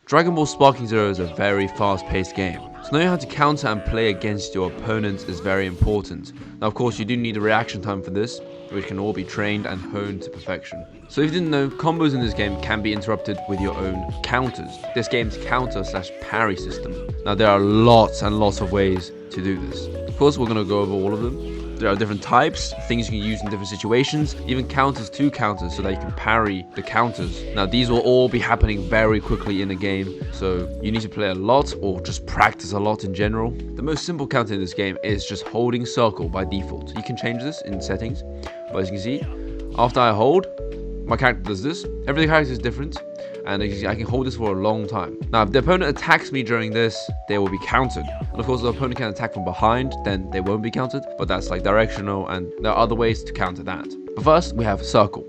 Dragon Ball Sparking Zero is a very fast-paced game, so knowing how to counter and play against your opponents is very important. Now of course you do need a reaction time for this, which can all be trained and honed to perfection. So if you didn't know, combos in this game can be interrupted with your own counters. This game's counter/parry system. Now there are lots and lots of ways to do this. Of course we're going to go over all of them. There are different types, things you can use in different situations, even counters to counters so that you can parry the counters. Now these will all be happening very quickly in the game, so you need to play a lot or just practice a lot in general. The most simple counter in this game is just holding circle by default. You can change this in settings, but as you can see, after I hold, my character does this. Every character is different, and as you can see, I can hold this for a long time. Now if the opponent attacks me during this, they will be countered. And of course, if the opponent can attack from behind, then they won't be countered, but that's like directional, and there are other ways to counter that. But first, we have circle.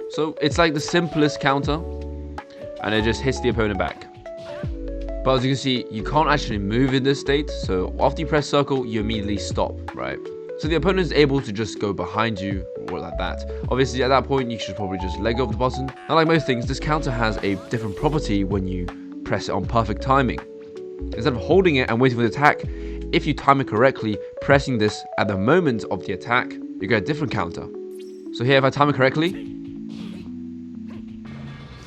So it's like the simplest counter, and it just hits the opponent back. But as you can see, you can't actually move in this state, so after you press circle, you immediately stop, right? So the opponent is able to just go behind you, or like that. Obviously, at that point, you should probably just let go of the button. Now, like most things, this counter has a different property when you press it on perfect timing. Instead of holding it and waiting for the attack, if you time it correctly, pressing this at the moment of the attack, you get a different counter. So here, if I time it correctly,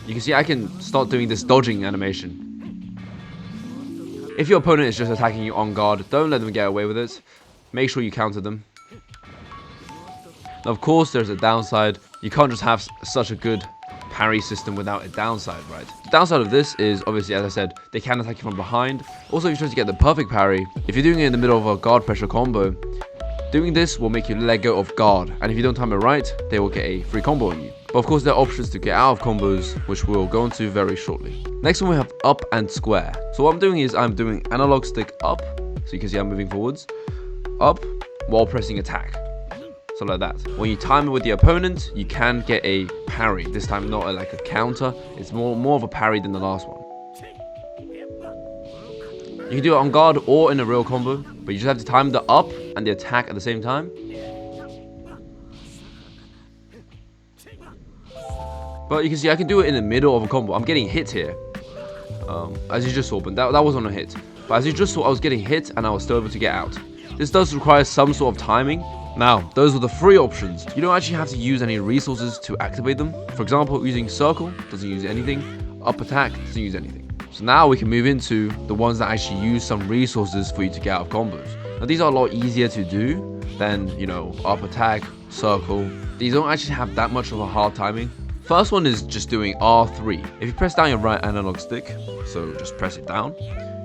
you can see I can start doing this dodging animation. If your opponent is just attacking you on guard, don't let them get away with it. Make sure you counter them. Now, of course, there's a downside. You can't just have such a good parry system without a downside, right? The downside of this is, obviously, as I said, they can attack you from behind. Also, if you're trying to get the perfect parry, if you're doing it in the middle of a guard pressure combo, doing this will make you let go of guard. And if you don't time it right, they will get a free combo on you. But of course, there are options to get out of combos, which we'll go into very shortly. Next one, we have up and square. So what I'm doing is I'm doing analog stick up. So you can see I'm moving forwards. Up while pressing attack. So like that. When you time it with the opponent, you can get a parry. This time not like a counter. It's more of a parry than the last one. You can do it on guard or in a real combo, but you just have to time the up and the attack at the same time. But you can see I can do it in the middle of a combo. I'm getting hit here. As you just saw, but that wasn't a hit. But as you just saw, I was getting hit and I was still able to get out. This does require some sort of timing. Now, those are the free options. You don't actually have to use any resources to activate them. For example, using circle doesn't use anything. Up attack doesn't use anything. So now we can move into the ones that actually use some resources for you to get out of combos. Now these are a lot easier to do than, you know, up attack, circle. These don't actually have that much of a hard timing. First one is just doing R3. If you press down your right analog stick, so just press it down,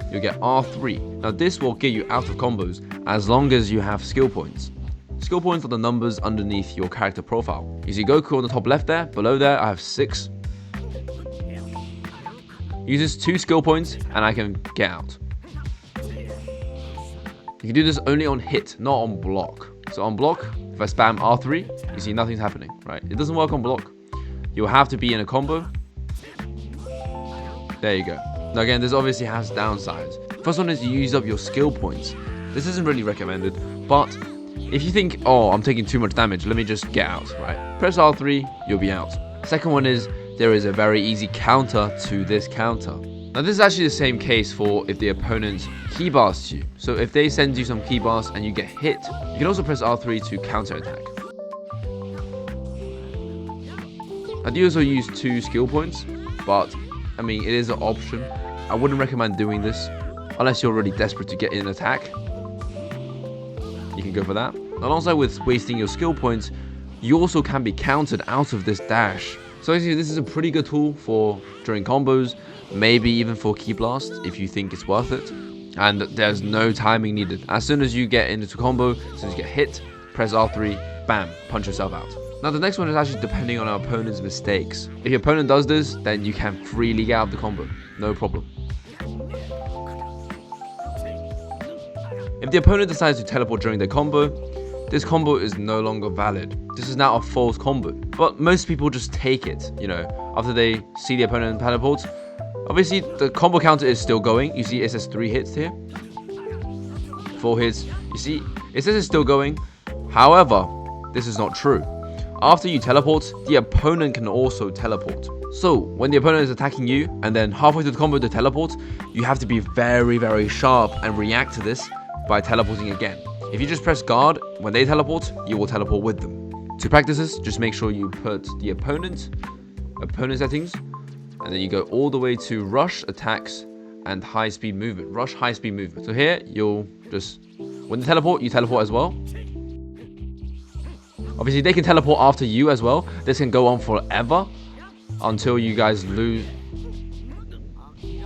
you'll get R3. Now this will get you out of combos as long as you have skill points. Skill points are the numbers underneath your character profile. You see Goku on the top left there, below there I have 6. Uses 2 skill points and I can get out. You can do this only on hit, not on block. So on block, if I spam R3, you see nothing's happening, right? It doesn't work on block. You'll have to be in a combo. There you go. Now again, this obviously has downsides. First one is you use up your skill points. This isn't really recommended, but if you think, oh, I'm taking too much damage, let me just get out, right? Press R3, you'll be out. Second one is there is a very easy counter to this counter. Now this is actually the same case for if the opponent key blasts you. So if they send you some key blasts and you get hit, you can also press R3 to counter attack. I do also use 2 skill points, but I mean, it is an option. I wouldn't recommend doing this unless you're really desperate to get in an attack. You can go for that. Alongside with wasting your skill points, you also can be countered out of this dash. So actually, this is a pretty good tool for during combos, maybe even for key blast if you think it's worth it. And there's no timing needed. As soon as you get into a combo, as soon as you get hit, press R3, bam, punch yourself out. Now the next one is actually depending on our opponent's mistakes. If your opponent does this, then you can freely get out of the combo, no problem. If the opponent decides to teleport during their combo, this combo is no longer valid. This is now a false combo. But most people just take it, you know, after they see the opponent teleport. Obviously, the combo counter is still going. You see it says 3 hits here. 4 hits. You see, it says it's still going. However, this is not true. After you teleport, the opponent can also teleport. So when the opponent is attacking you and then halfway through the combo to teleport, you have to be very, very sharp and react to this by teleporting again. If you just press guard, when they teleport, you will teleport with them. To practice this, just make sure you put the opponent settings, and then you go all the way to rush attacks and high speed movement. Rush high speed movement. So here, you'll just, when they teleport, you teleport as well. Obviously, they can teleport after you as well. This can go on forever until you guys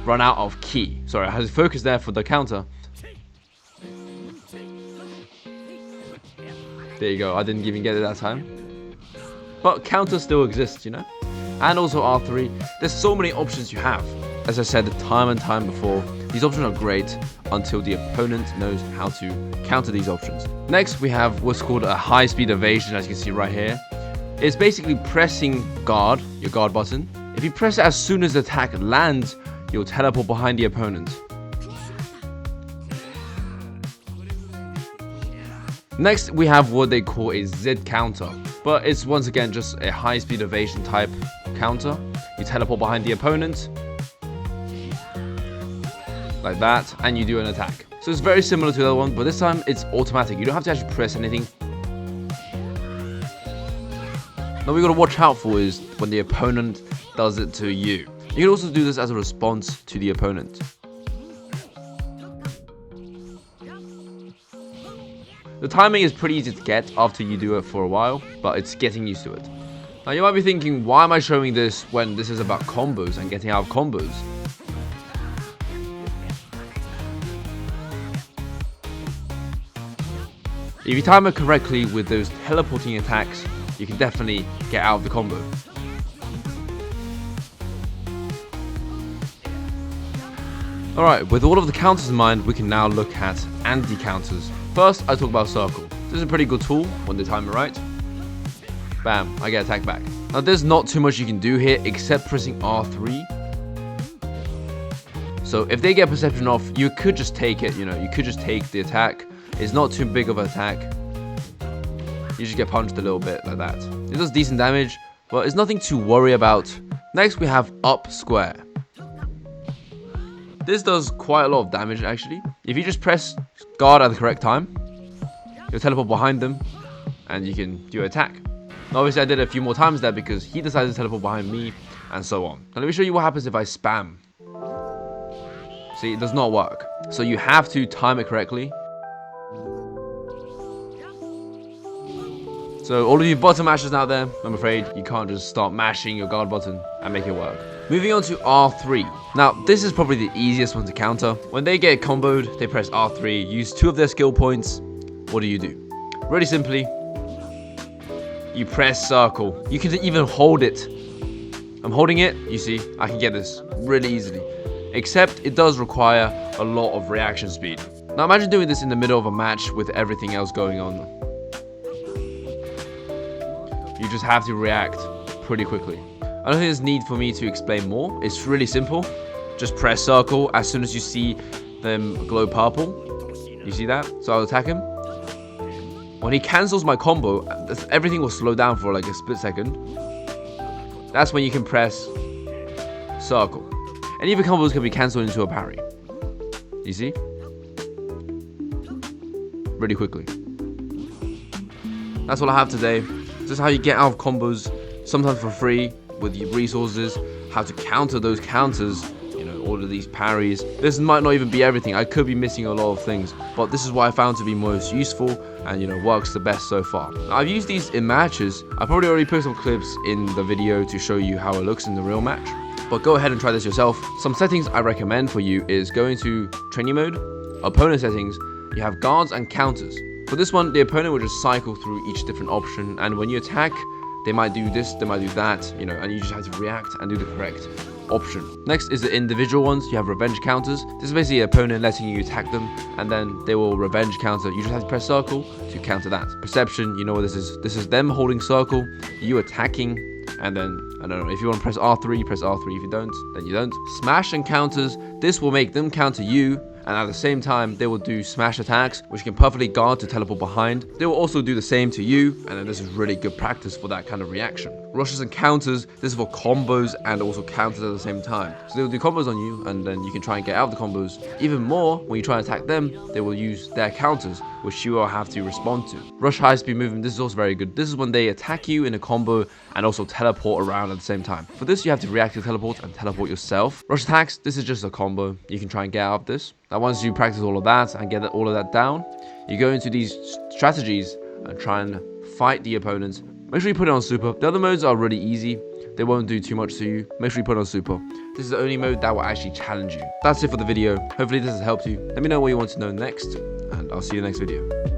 run out of ki. Sorry, I had to focus there for the counter. There you go, I didn't even get it that time. But counter still exists, you know? And also R3. There's so many options you have. As I said time and time before, these options are great until the opponent knows how to counter these options. Next, we have what's called a high-speed evasion, as you can see right here. It's basically pressing guard, your guard button. If you press it as soon as the attack lands, you'll teleport behind the opponent. Next, we have what they call a Z counter, but it's once again just a high-speed evasion type counter. You teleport behind the opponent, like that, and you do an attack. So it's very similar to the other one, but this time it's automatic. You don't have to actually press anything. Now, we got to watch out for is when the opponent does it to you. You can also do this as a response to the opponent. The timing is pretty easy to get after you do it for a while, but it's getting used to it. Now, you might be thinking, why am I showing this when this is about combos and getting out of combos? If you time it correctly with those teleporting attacks, you can definitely get out of the combo. Alright, with all of the counters in mind, we can now look at anti-counters. First, I talk about circle. This is a pretty good tool when they time it right. Bam, I get attacked back. Now, there's not too much you can do here except pressing R3. So if they get perception off, you could just take it, you know, you could just take the attack. It's not too big of an attack. You just get punched a little bit like that. It does decent damage, but it's nothing to worry about. Next, we have up square. This does quite a lot of damage actually. If you just press guard at the correct time, you'll teleport behind them and you can do an attack. Now, obviously I did it a few more times there because he decided to teleport behind me and so on. Now let me show you what happens if I spam. See, it does not work. So you have to time it correctly. So all of you button mashers out there, I'm afraid you can't just start mashing your guard button and make it work. Moving on to R3. Now, this is probably the easiest one to counter. When they get comboed, they press R3, use 2 of their skill points. What do? Really simply, you press circle. You can even hold it. I'm holding it, you see, I can get this really easily. Except it does require a lot of reaction speed. Now imagine doing this in the middle of a match with everything else going on. You just have to react pretty quickly. I don't think there's need for me to explain more. It's really simple. Just press circle as soon as you see them glow purple. You see that? So I'll attack him. When he cancels my combo, everything will slow down for like a split second. That's when you can press circle. Any of your combos can be cancelled into a parry. You see? Really quickly. That's all I have today. This is how you get out of combos, sometimes for free, with your resources, how to counter those counters, you know, all of these parries. This might not even be everything. I could be missing a lot of things, but this is what I found to be most useful and, you know, works the best so far. Now, I've used these in matches. I probably already put some clips in the video to show you how it looks in the real match, but go ahead and try this yourself. Some settings I recommend for you is going to training mode, opponent settings. You have guards and counters. For this one, the opponent will just cycle through each different option, and when you attack, they might do this, they might do that, you know, and you just have to react and do the correct option. Next is the individual ones. You have revenge counters. This is basically the opponent letting you attack them, and then they will revenge counter. You just have to press circle to counter that. Perception, you know what this is. This is them holding circle, you attacking, and then, I don't know, if you want to press R3, press R3. If you don't, then you don't. Smash and counters. This will make them counter you, and at the same time, they will do smash attacks, which can perfectly guard to teleport behind. They will also do the same to you, and then this is really good practice for that kind of reaction. Rushes and counters, this is for combos and also counters at the same time. So they'll do combos on you, and then you can try and get out of the combos. Even more, when you try and attack them, they will use their counters, which you will have to respond to. Rush high speed movement, this is also very good. This is when they attack you in a combo and also teleport around at the same time. For this, you have to react to teleport and teleport yourself. Rush attacks, this is just a combo. You can try and get out of this. Now once you practice all of that and get all of that down, you go into these strategies and try and fight the opponents. Make sure you put it on super. The other modes are really easy. They won't do too much to you. Make sure you put it on super. This is the only mode that will actually challenge you. That's it for the video. Hopefully this has helped you. Let me know what you want to know next, and I'll see you in the next video.